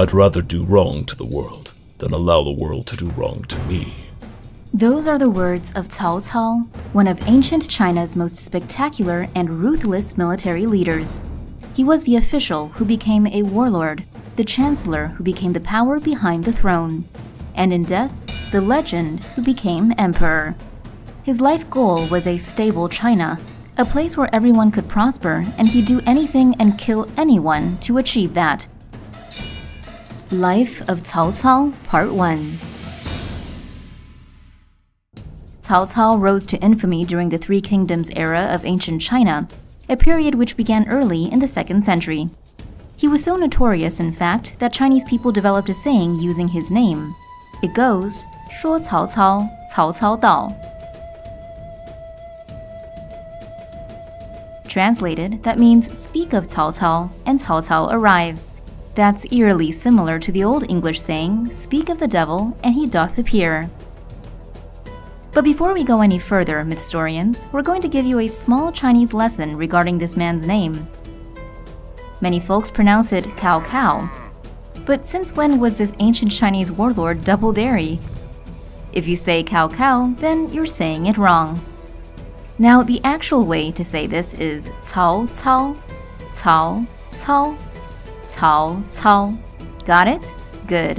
I'd rather do wrong to the world than allow the world to do wrong to me. Those are the words of Cao Cao, one of ancient China's most spectacular and ruthless military leaders. He was the official who became a warlord, the chancellor who became the power behind the throne, and in death, the legend who became emperor. His life goal was a stable China, a place where everyone could prosper, and he'd do anything and kill anyone to achieve that. Life of Cao Cao, Part 1. Cao Cao rose to infamy during the Three Kingdoms era of ancient China, a period which began early in the 2nd century. He was so notorious, in fact, that Chinese people developed a saying using his name. It goes, 说曹操曹操到. Translated, that means speak of Cao Cao, and Cao Cao arrives. That's eerily similar to the Old English saying, speak of the devil, and he doth appear. But before we go any further, mythstorians, we're going to give you a small Chinese lesson regarding this man's name. Many folks pronounce it Cao Cao. But since when was this ancient Chinese warlord double-dairy? If you say Cao Cao, then you're saying it wrong. Now, the actual way to say this is Cao Cao, Cao Cao, Cao Cao. Got it? Good.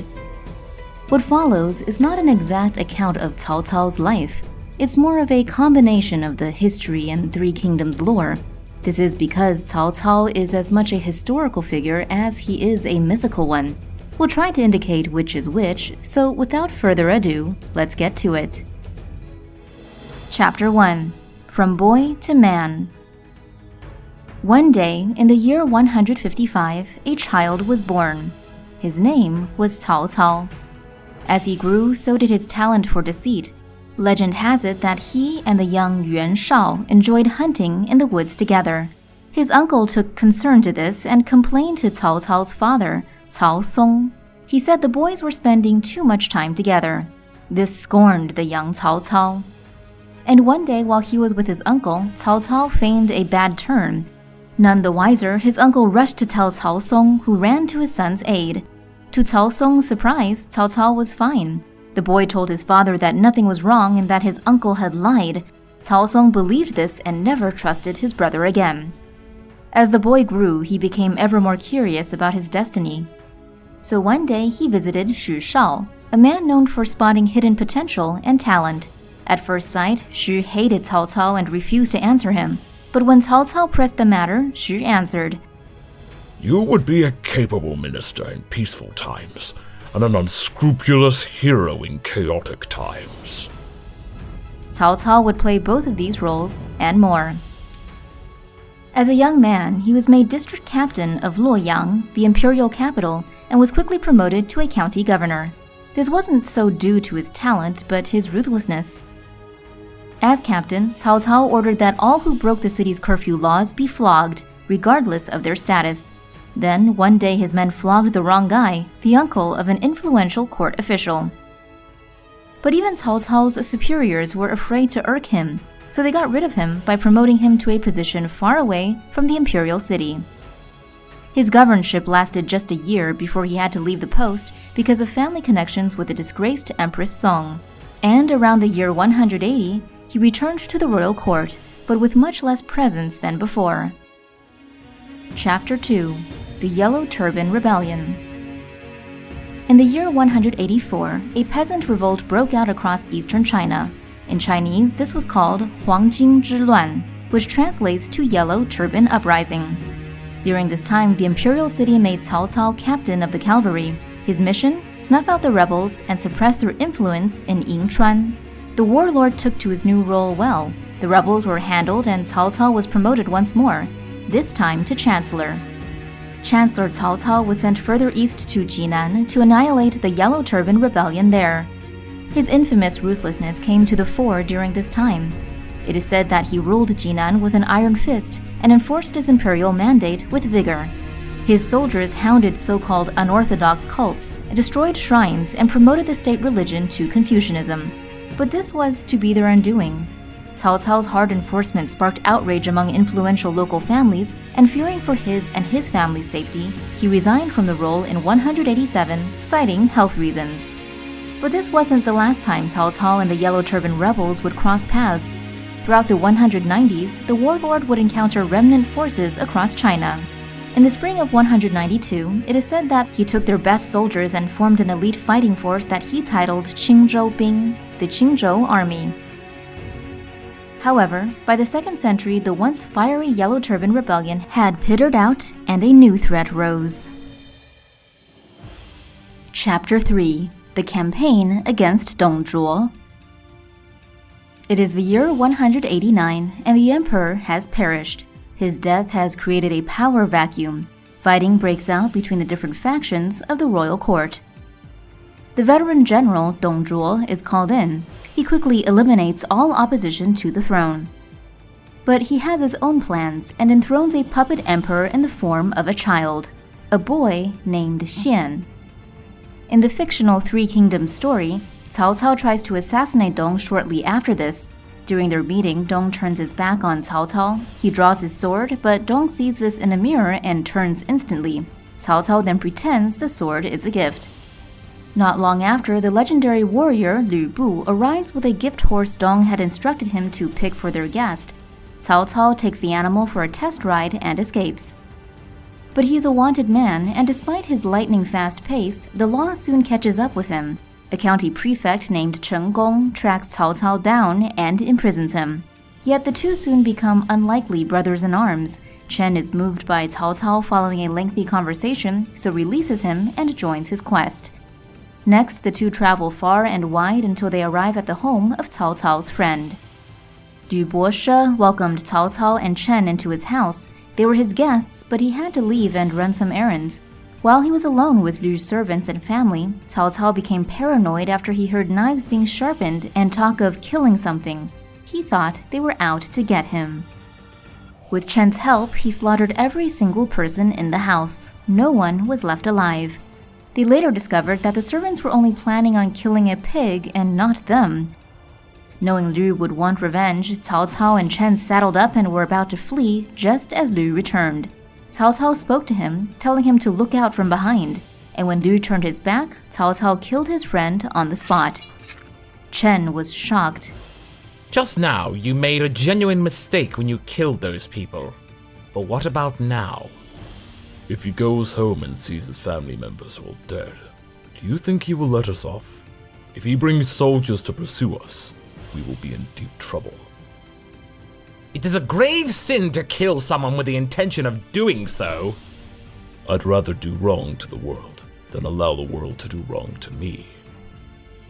What follows is not an exact account of Cao Cao's life. It's more of a combination of the history and Three Kingdoms lore. This is because Cao Cao is as much a historical figure as he is a mythical one. We'll try to indicate which is which, so without further ado, let's get to it. Chapter 1. From Boy to Man. One day, in the year 155, a child was born. His name was Cao Cao. As he grew, so did his talent for deceit. Legend has it that he and the young Yuan Shao enjoyed hunting in the woods together. His uncle took concern to this and complained to Cao Cao's father, Cao Song. He said the boys were spending too much time together. This scorned the young Cao Cao. And one day while he was with his uncle, Cao Cao feigned a bad turn. None the wiser, his uncle rushed to tell Cao Song, who ran to his son's aid. To Cao Song's surprise, Cao Cao was fine. The boy told his father that nothing was wrong and that his uncle had lied. Cao Song believed this and never trusted his brother again. As the boy grew, he became ever more curious about his destiny. So one day he visited Xu Shao, a man known for spotting hidden potential and talent. At first sight, Xu hated Cao Cao and refused to answer him. But when Cao Cao pressed the matter, Xu answered, You would be a capable minister in peaceful times, and an unscrupulous hero in chaotic times. Cao Cao would play both of these roles and more. As a young man, he was made district captain of Luoyang, the imperial capital, and was quickly promoted to a county governor. This wasn't so due to his talent, but his ruthlessness. As captain, Cao Cao ordered that all who broke the city's curfew laws be flogged, regardless of their status. Then, one day his men flogged the wrong guy, the uncle of an influential court official. But even Cao Cao's superiors were afraid to irk him, so they got rid of him by promoting him to a position far away from the imperial city. His governorship lasted just a year before he had to leave the post because of family connections with the disgraced Empress Song. And around the year 180, he returned to the royal court, but with much less presence than before. Chapter 2. The Yellow Turban Rebellion. In the year 184, a peasant revolt broke out across eastern China. In Chinese, this was called Huangjing Zhiluan, which translates to Yellow Turban Uprising. During this time, the imperial city made Cao Cao captain of the cavalry. His mission? Snuff out the rebels and suppress their influence in Yingchuan. The warlord took to his new role well. The rebels were handled and Cao Cao was promoted once more, this time to chancellor. Chancellor Cao Cao was sent further east to Jinan to annihilate the Yellow Turban Rebellion there. His infamous ruthlessness came to the fore during this time. It is said that he ruled Jinan with an iron fist and enforced his imperial mandate with vigor. His soldiers hounded so-called unorthodox cults, destroyed shrines, and promoted the state religion to Confucianism. But this was to be their undoing. Cao Cao's hard enforcement sparked outrage among influential local families, and fearing for his and his family's safety, he resigned from the role in 187, citing health reasons. But this wasn't the last time Cao Cao and the Yellow Turban rebels would cross paths. Throughout the 190s, the warlord would encounter remnant forces across China. In the spring of 192, it is said that he took their best soldiers and formed an elite fighting force that he titled Qingzhou Bing, the Qingzhou Army. However, by the 2nd century, the once fiery Yellow Turban Rebellion had petered out and a new threat rose. Chapter 3: The Campaign Against Dong Zhuo. It is the year 189, and the emperor has perished. His death has created a power vacuum. Fighting breaks out between the different factions of the royal court. The veteran general Dong Zhuo is called in. He quickly eliminates all opposition to the throne. But he has his own plans and enthrones a puppet emperor in the form of a child, a boy named Xian. In the fictional Three Kingdoms story, Cao Cao tries to assassinate Dong shortly after this. During their meeting, Dong turns his back on Cao Cao. He draws his sword, but Dong sees this in a mirror and turns instantly. Cao Cao then pretends the sword is a gift. Not long after, the legendary warrior Lu Bu arrives with a gift horse Dong had instructed him to pick for their guest. Cao Cao takes the animal for a test ride and escapes. But he's a wanted man, and despite his lightning-fast pace, the law soon catches up with him. A county prefect named Chen Gong tracks Cao Cao down and imprisons him. Yet the two soon become unlikely brothers-in-arms. Chen is moved by Cao Cao following a lengthy conversation, so releases him and joins his quest. Next, the two travel far and wide until they arrive at the home of Cao Cao's friend. Lu Boshi welcomed Cao Cao and Chen into his house. They were his guests, but he had to leave and run some errands. While he was alone with Lu's servants and family, Cao Cao became paranoid after he heard knives being sharpened and talk of killing something. He thought they were out to get him. With Chen's help, he slaughtered every single person in the house. No one was left alive. They later discovered that the servants were only planning on killing a pig and not them. Knowing Lu would want revenge, Cao Cao and Chen saddled up and were about to flee just as Lu returned. Cao Cao spoke to him, telling him to look out from behind, and when Lu turned his back, Cao Cao killed his friend on the spot. Chen was shocked. Just now, you made a genuine mistake when you killed those people. But what about now? If he goes home and sees his family members all dead, do you think he will let us off? If he brings soldiers to pursue us, we will be in deep trouble. It is a grave sin to kill someone with the intention of doing so. I'd rather do wrong to the world than allow the world to do wrong to me.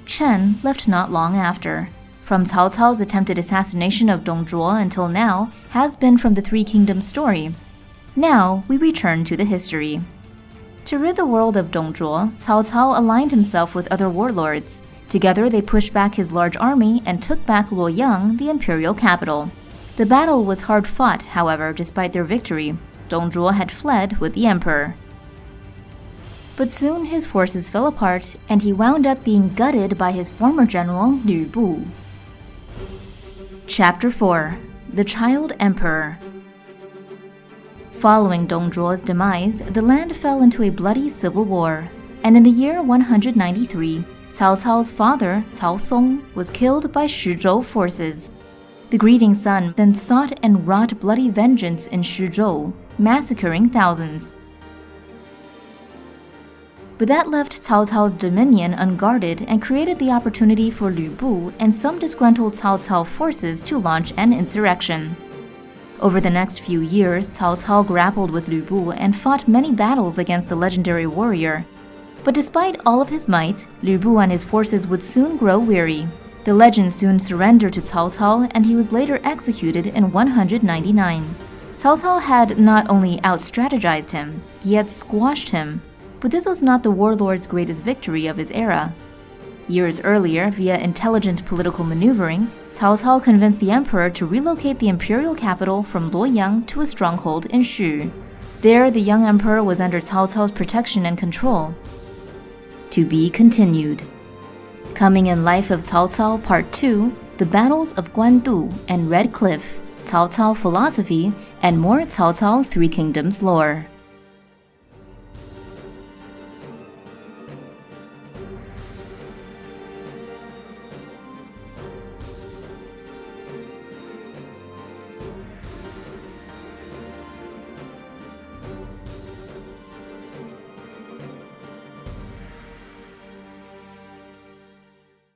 Chen left not long after. From Cao Cao's attempted assassination of Dong Zhuo until now has been from the Three Kingdoms story. Now we return to the history. To rid the world of Dong Zhuo, Cao Cao aligned himself with other warlords. Together they pushed back his large army and took back Luoyang, the imperial capital. The battle was hard fought, however, despite their victory. Dong Zhuo had fled with the emperor. But soon his forces fell apart, and he wound up being gutted by his former general, Lu Bu. Chapter 4: The Child Emperor. Following Dong Zhuo's demise, the land fell into a bloody civil war, and in the year 193, Cao Cao's father, Cao Song, was killed by Shizhou forces. The grieving son then sought and wrought bloody vengeance in Shizhou, massacring thousands. But that left Cao Cao's dominion unguarded and created the opportunity for Lu Bu and some disgruntled Cao Cao forces to launch an insurrection. Over the next few years, Cao Cao grappled with Lu Bu and fought many battles against the legendary warrior. But despite all of his might, Lu Bu and his forces would soon grow weary. The legend soon surrendered to Cao Cao, and he was later executed in 199. Cao Cao had not only out-strategized him, he had squashed him. But this was not the warlord's greatest victory of his era. Years earlier, via intelligent political maneuvering, Cao Cao convinced the emperor to relocate the imperial capital from Luoyang to a stronghold in Shu. There, the young emperor was under Cao Cao's protection and control. To be continued. Coming in Life of Cao Cao Part 2, The Battles of Guandu and Red Cliff, Cao Cao philosophy, and more Cao Cao Three Kingdoms lore.